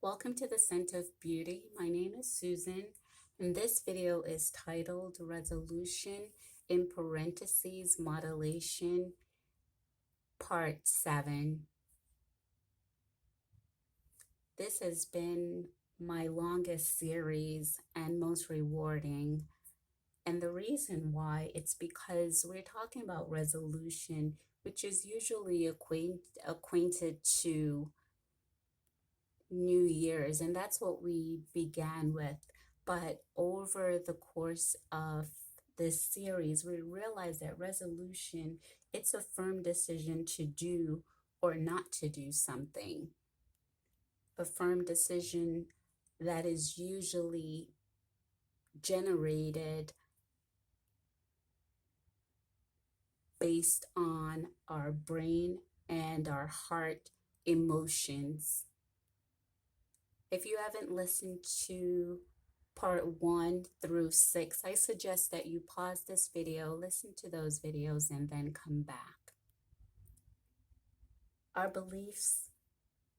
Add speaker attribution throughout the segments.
Speaker 1: Welcome to the Scent of Beauty. My name is Susan, and this video is titled Resolution in parentheses Modulation Part 7. This has been my longest series and most rewarding. And the reason why, it's because we're talking about resolution, which is usually acquainted to New Year's, and that's what we began with. But over the course of this series, we realize that resolution, it's a firm decision to do or not to do something. A firm decision that is usually generated based on our brain and our heart emotions. If you haven't listened to part 1 through 6, I suggest that you pause this video, listen to those videos, and then come back. Our beliefs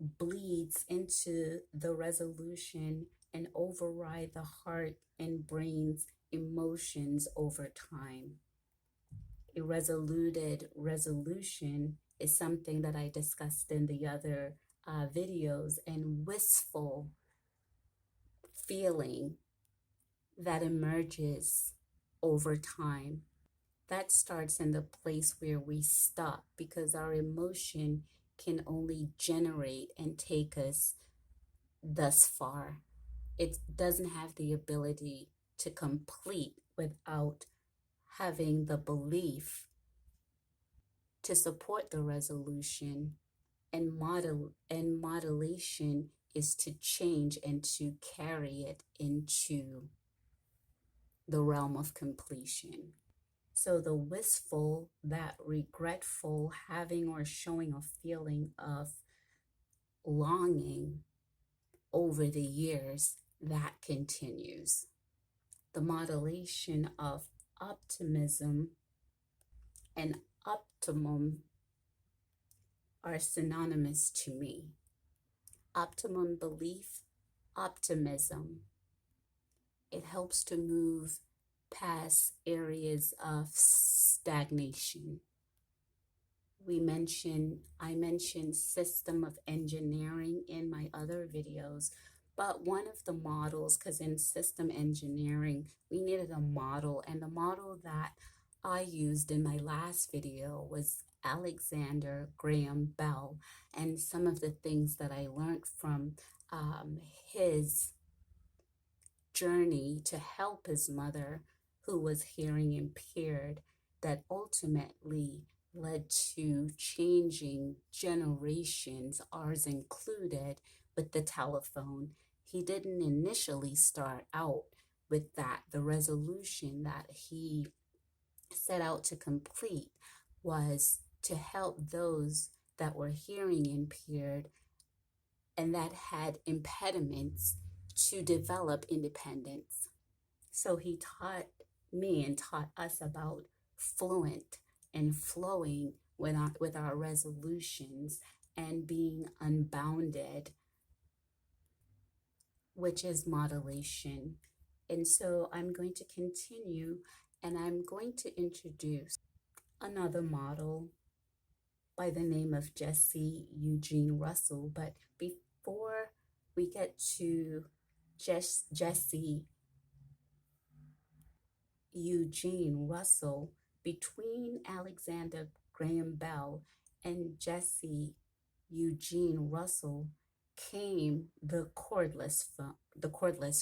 Speaker 1: bleeds into the resolution and override the heart and brain's emotions over time. A resoluted resolution is something that I discussed in the other videos, and wistful feeling that emerges over time. That starts in the place where we stop, because our emotion can only generate and take us thus far. It doesn't have the ability to complete without having the belief to support the resolution. And modulation is to change and to carry it into the realm of completion. So the wistful, that regretful, having or showing a feeling of longing over the years, that continues. The modulation of optimism and optimum are synonymous to me. Optimum belief, optimism. It helps to move past areas of stagnation. I mentioned system of engineering in my other videos, but one of the models, because in system engineering, we needed a model, and the model that I used in my last video was Alexander Graham Bell, and some of the things that I learned from his journey to help his mother, who was hearing impaired, that ultimately led to changing generations, ours included, with the telephone. He didn't initially start out with that. The resolution that he set out to complete was to help those that were hearing impaired and that had impediments to develop independence. So he taught me and taught us about fluent and flowing with our resolutions and being unbounded, which is modulation. And so I'm going to continue, and I'm going to introduce another model by the name of Jesse Eugene Russell. But before we get to Jesse Eugene Russell, between Alexander Graham Bell and Jesse Eugene Russell came the cordless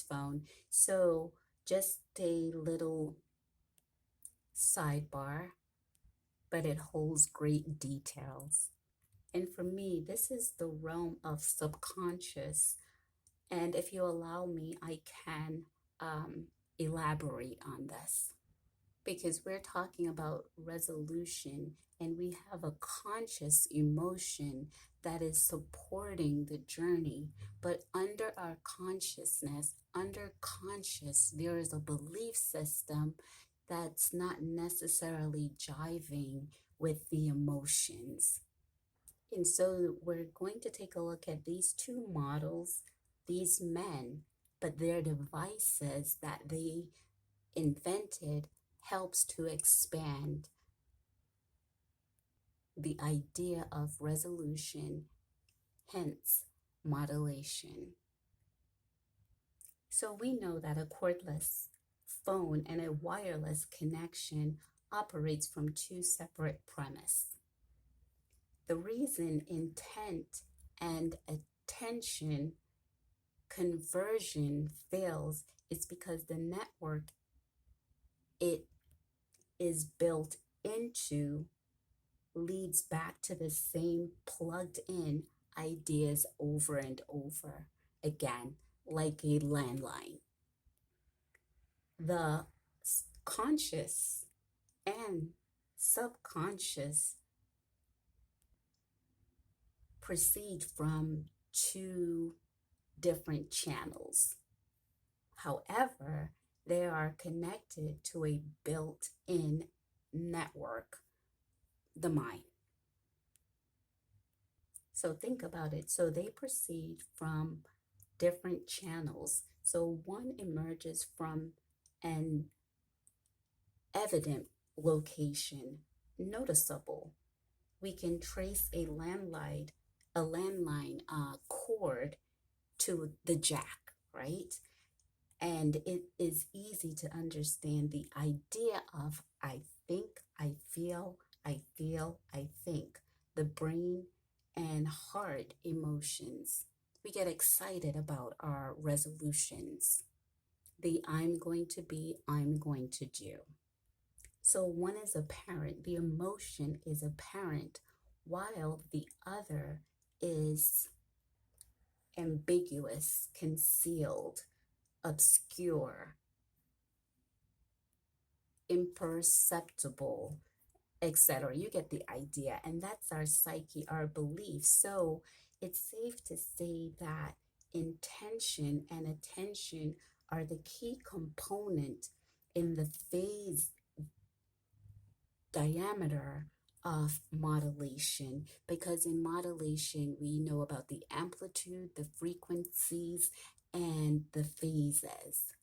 Speaker 1: phone. So just a little sidebar, but it holds great details. And for me, this is the realm of subconscious. And if you allow me, I can elaborate on this, because we're talking about resolution, and we have a conscious emotion that is supporting the journey. But under our consciousness, under conscious, there is a belief system that's not necessarily jiving with the emotions. And so we're going to take a look at these two models these men, but their devices that they invented helps to expand the idea of resolution, hence modulation. So we know that a cordless phone and a wireless connection operates from two separate premises. The reason intent and attention conversion fails is because the network it is built into leads back to the same plugged in ideas over and over again, like a landline. The conscious and subconscious proceed from two different channels. However, they are connected to a built in network, the mind. So think about it. So they proceed from different channels. So one emerges from an evident location, noticeable. We can trace a landline cord to the jack, right? And it is easy to understand the idea of I think, I feel, I think, the brain and heart emotions. We get excited about our resolutions. The I'm going to be, I'm going to do. So one is apparent, the emotion is apparent, while the other is ambiguous, concealed, obscure, imperceptible, etc. You get the idea. And that's our psyche, our belief. So it's safe to say that intention and attention are the key component in the phase diameter of modulation, because in modulation we know about the amplitude, the frequencies, and the phases.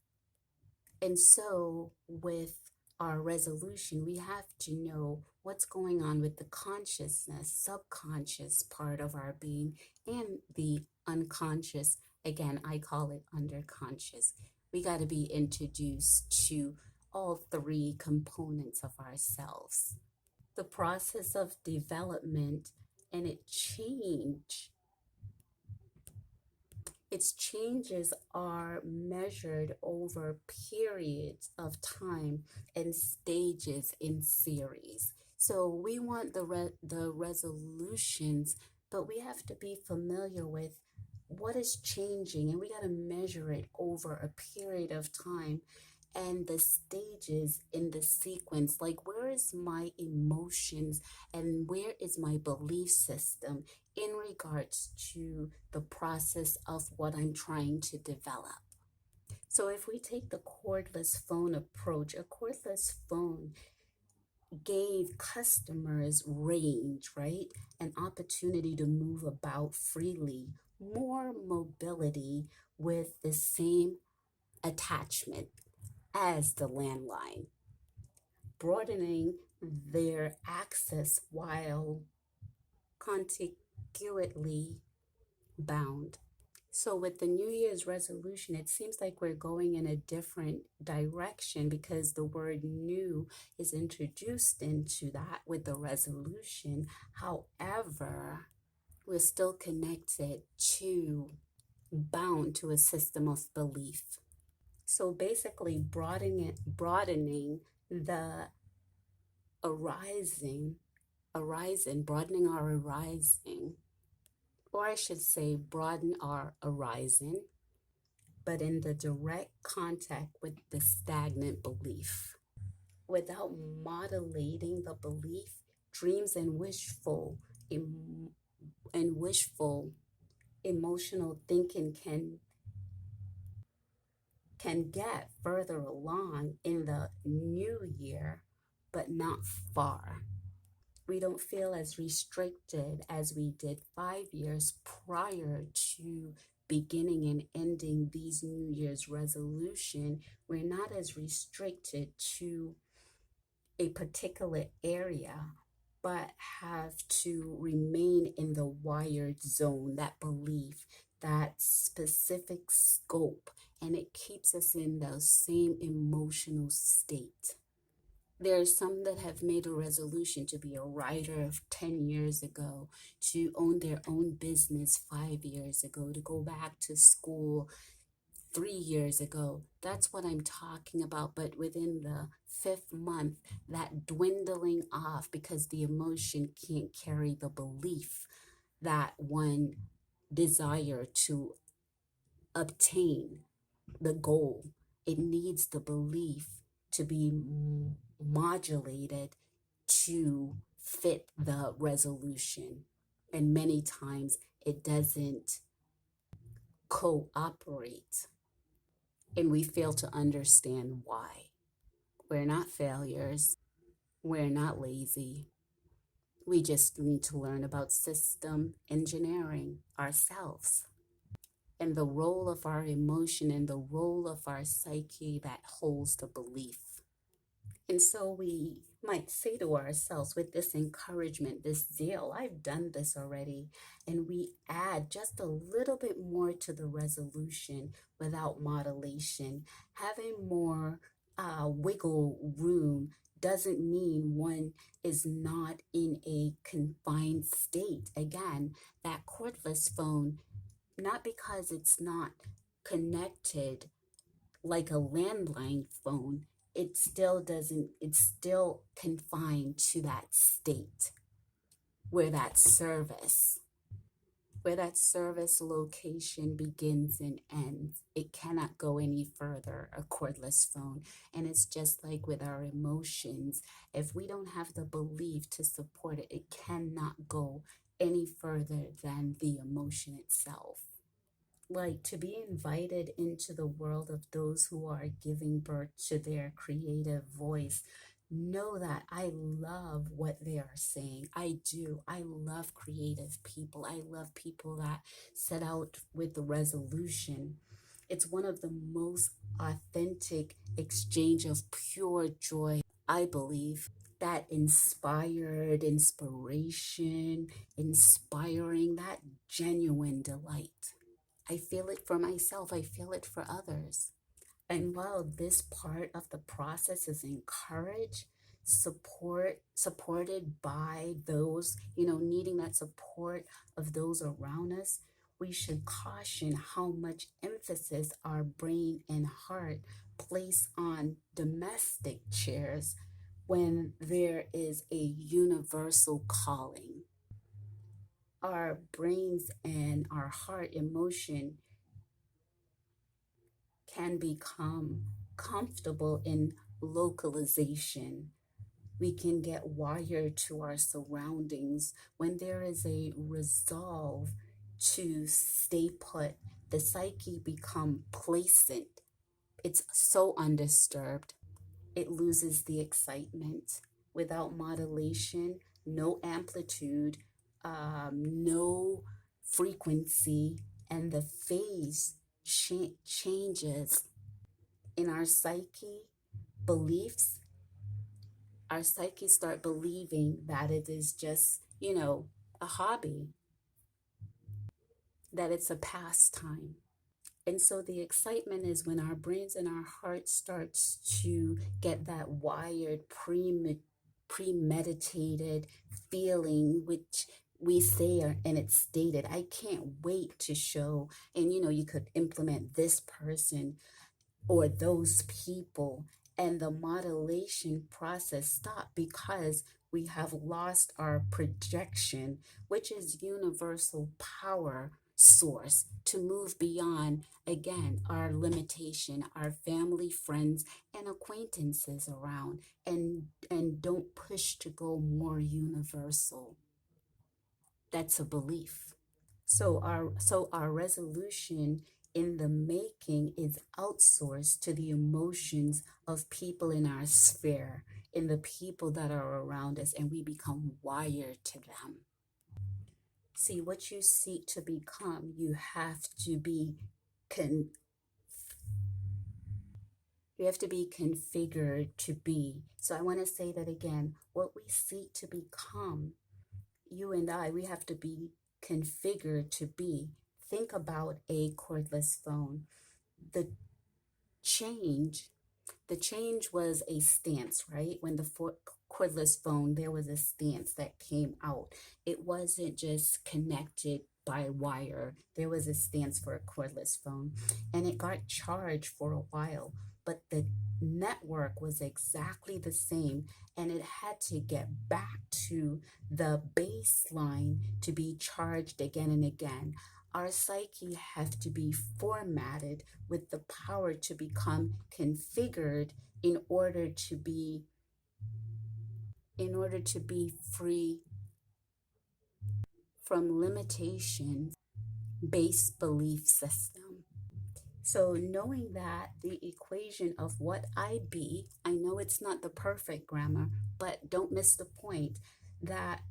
Speaker 1: And so with our resolution, we have to know what's going on with the consciousness, subconscious part of our being, and the unconscious. Again, I call it underconscious. We got to be introduced to all three components of ourselves. The process of development and its changes are measured over periods of time and stages in series. So we want the resolutions, but we have to be familiar with what is changing, and we got to measure it over a period of time and the stages in the sequence. Like, where is my emotions and where is my belief system in regards to the process of what I'm trying to develop? So if we take the cordless phone approach, a cordless phone gave customers range, right? An opportunity to move about freely, more mobility with the same attachment as the landline, broadening their access while contiguously bound. So with the New Year's resolution, it seems like we're going in a different direction because the word new is introduced into that with the resolution. However, we're still connected to, bound to a system of belief. So basically broadening the broadening our arising, or I should say broaden our arising, but in the direct contact with the stagnant belief. Without modulating the belief, dreams and wishful emotional thinking can get further along in the new year, but not far. We don't feel as restricted as we did 5 years prior to beginning and ending these New Year's resolution, we're not as restricted to a particular area, but have to remain in the wired zone, that belief, that specific scope, and it keeps us in the same emotional state. There are some that have made a resolution to be a writer 10 years ago, to own their own business 5 years ago, to go back to school 3 years ago. That's what I'm talking about. But within the fifth month, that dwindling off because the emotion can't carry the belief that one desire to obtain the goal. It needs the belief to be modulated to fit the resolution. And many times it doesn't cooperate, and we fail to understand why. We're not failures. We're not lazy. We just need to learn about system engineering ourselves and the role of our emotion and the role of our psyche that holds the belief. And so we might say to ourselves with this encouragement, this zeal, I've done this already. And we add just a little bit more to the resolution without modulation. Having more wiggle room doesn't mean one is not in a confined state. Again, that cordless phone, not because it's not connected like a landline phone, it's still confined to that state where that service location begins and ends. It cannot go any further, a cordless phone. And it's just like with our emotions. If we don't have the belief to support it, it cannot go any further than the emotion itself. Like to be invited into the world of those who are giving birth to their creative voice. Know that I love what they are saying. I do. I love creative people. I love people that set out with the resolution. It's one of the most authentic exchange of pure joy, I believe. That inspiring, that genuine delight. I feel it for myself. I feel it for others. And while this part of the process is encouraged, supported by those, needing that support of those around us, we should caution how much emphasis our brain and heart place on domestic chairs when there is a universal calling. Our brains and our heart emotion can become comfortable in localization. We can get wired to our surroundings when there is a resolve to stay put. The psyche become placid. It's so undisturbed. It loses the excitement. Without modulation, no amplitude, no frequency, and the phase changes in our psyche beliefs. Our psyche start believing that it is just, a hobby, that it's a pastime. And so the excitement is when our brains and our hearts starts to get that wired, premeditated feeling, which we say and it's stated, I can't wait to show. And you could implement this person or those people, and the modulation process stop because we have lost our projection, which is universal power source, to move beyond, again, our limitation, our family, friends, and acquaintances around, and don't push to go more universal. That's a belief. So our resolution in the making is outsourced to the emotions of people in our sphere, in the people that are around us, and we become wired to them. See, what you seek to become, you have to be con you have to be configured to be. So I want to say that again. What we seek to become, you and I, we have to be configured to be. Think about a cordless phone. The change the change was a stance, right? When the cordless phone, there was a stance that came out. It wasn't just connected by wire. There was a stance for a cordless phone, and it got charged for a while, but the network was exactly the same, and it had to get back to the baseline to be charged again and again. Our psyche has to be formatted with the power to become configured in order to be free from limitations based belief system. So knowing that the equation of what I be, I know it's not the perfect grammar, but don't miss the point that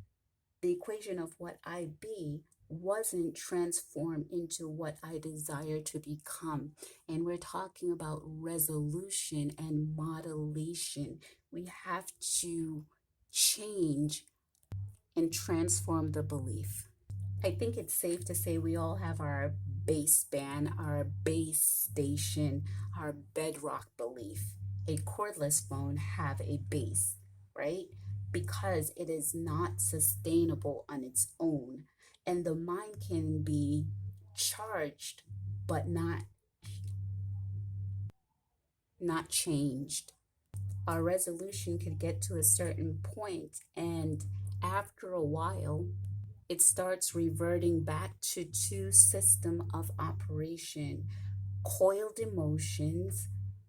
Speaker 1: the equation of what I be wasn't transformed into what I desire to become. And we're talking about resolution and modulation. We have to change and transform the belief. I think it's safe to say we all have our base band, our base station, our bedrock belief. A cordless phone have a base, right? Because it is not sustainable on its own. And the mind can be charged, but not changed. Our resolution could get to a certain point, and after a while, it starts reverting back to two system of operation, coiled emotions,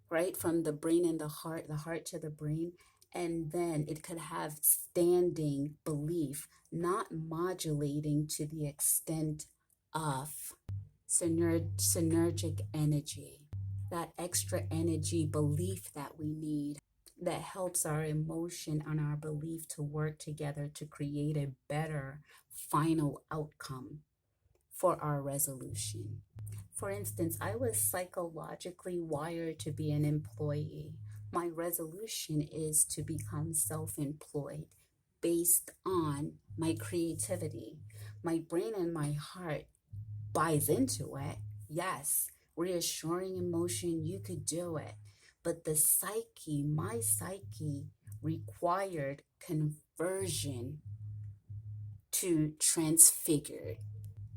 Speaker 1: right, from the brain and the heart to the brain, and then it could have standing belief, not modulating to the extent of synergic energy, that extra energy belief that we need, that helps our emotion and our belief to work together to create a better final outcome for our resolution. For instance, I was psychologically wired to be an employee. My resolution is to become self-employed based on my creativity. My brain and my heart buys into it. Yes, reassuring emotion, you could do it. But the psyche, my psyche, required conversion to transfigured.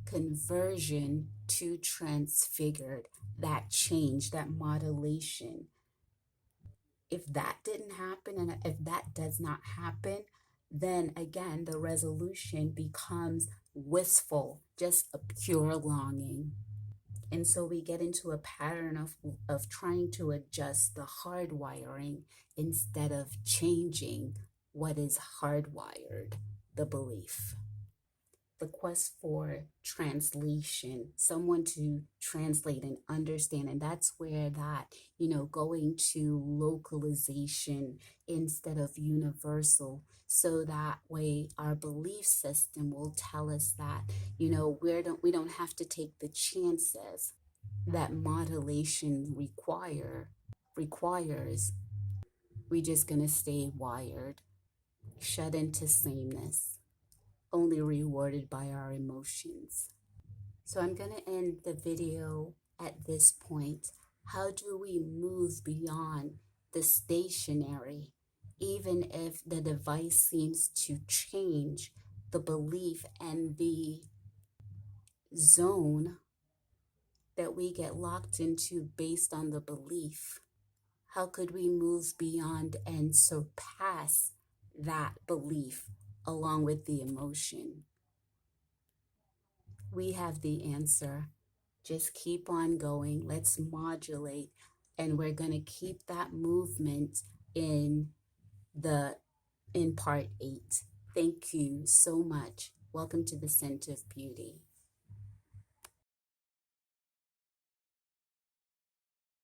Speaker 1: Conversion to transfigured. That change, that modulation. If that didn't happen, and if that does not happen, then again, the resolution becomes wistful, just a pure longing. And so we get into a pattern of trying to adjust the hardwiring instead of changing what is hardwired, the belief. The quest for translation, someone to translate and understand. And that's where that, going to localization instead of universal. So that way our belief system will tell us that, we don't have to take the chances that modulation requires. We're just gonna stay wired, shut into sameness, only rewarded by our emotions. So I'm going to end the video at this point. How do we move beyond the stationary, even if the device seems to change the belief and the zone that we get locked into based on the belief? How could we move beyond and surpass that belief along with the emotion? We have the answer. Just keep on going. Let's modulate. And we're going to keep that movement in part 8. Thank you so much. Welcome to the Scent of Beauty.